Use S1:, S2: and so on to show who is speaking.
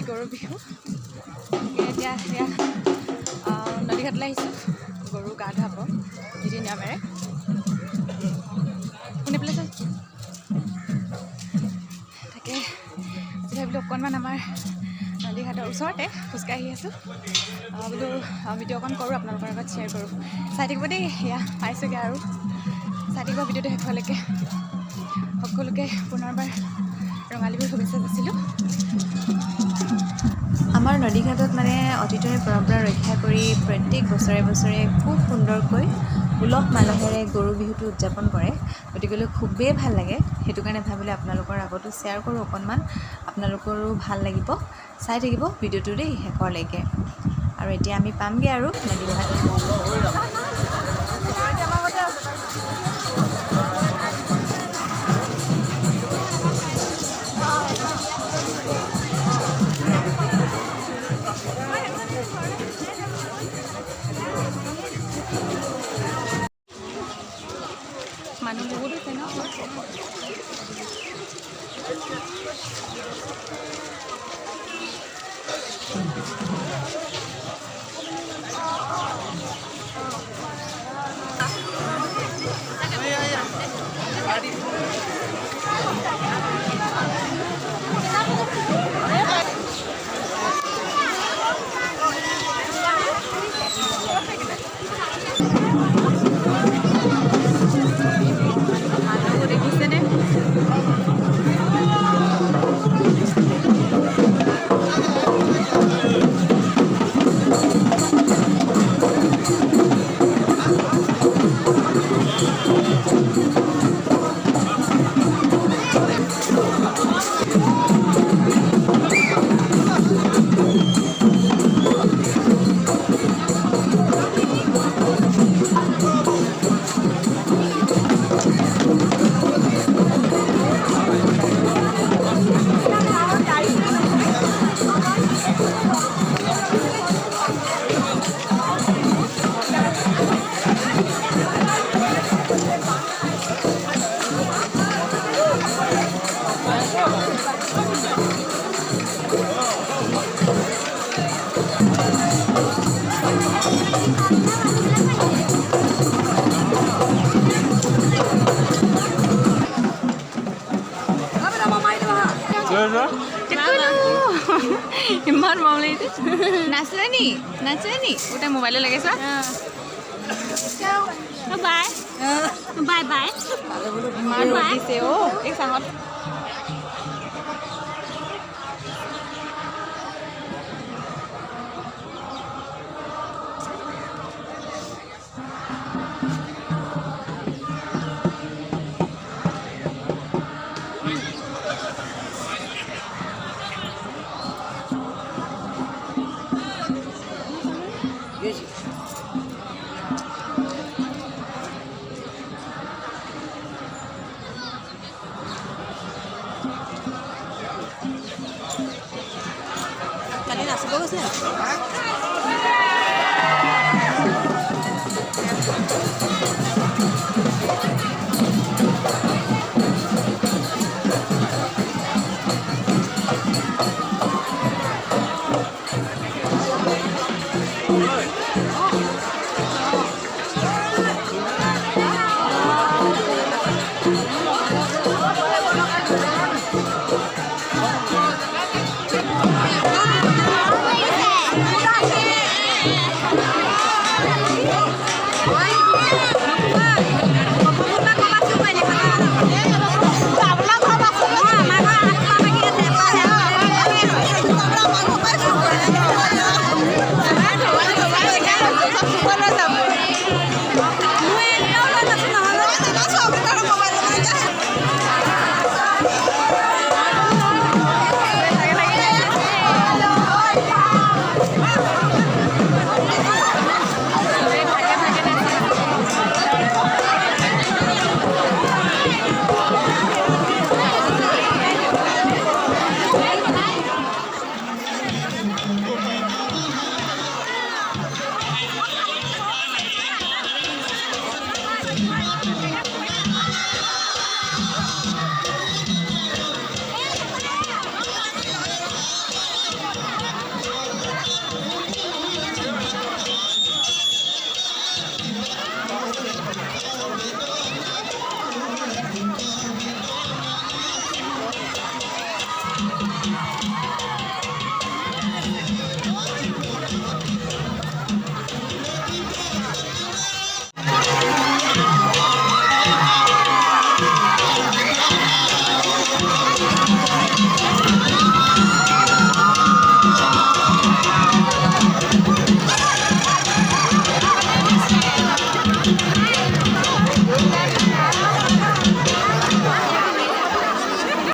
S1: গৰু বিহু এতিয়া নদীঘাটলৈ আহিছোঁ গৰু গা ধুৱাব নীতি নিয়মেৰে শুনি পেলাইছে তাকে ভাবিলোঁ অকণমান আমাৰ নদীঘাটৰ ওচৰতে খোজকাঢ়ি আছোঁ বোলো ভিডিঅ' অকণ কৰোঁ আপোনালোকৰ লগত শ্বেয়াৰ কৰোঁ চাই থাকিব দেই এয়া পাইছোঁগৈ আৰু চাই থাকিব ভিডিঅ'টো শেষলৈকে সকলোকে পুনৰবাৰ ৰঙালী বিহুৰ শুভেচ্ছা দিছিলোঁ
S2: আমাৰ নদীঘাটত মানে অতীতৰে পৰম্পৰা ৰক্ষা কৰি প্ৰত্যেক বছৰে বছৰে খুব সুন্দৰকৈ উলহ মালহেৰে গৰু বিহুটো উদযাপন কৰে গতিকেলৈ খুবেই ভাল লাগে সেইটো কাৰণে ভাবিলে আপোনালোকৰ আগতো শ্বেয়াৰ কৰোঁ অকণমান আপোনালোকৰো ভাল লাগিব চাই থাকিব ভিডিঅ'টো দেই শেষলৈকে আৰু এতিয়া আমি পামগৈ আৰু নদীঘাট
S1: মানুহ বহুত আছে ন ইমান মৰম লাগিছে নাছিলে নি গোটেই মোবাইলে লাগে চোৱা বাই বাই বাই ইমান ৰ'দ দিছে অ' এই চাঙত
S2: কালি নাচিব গৈছে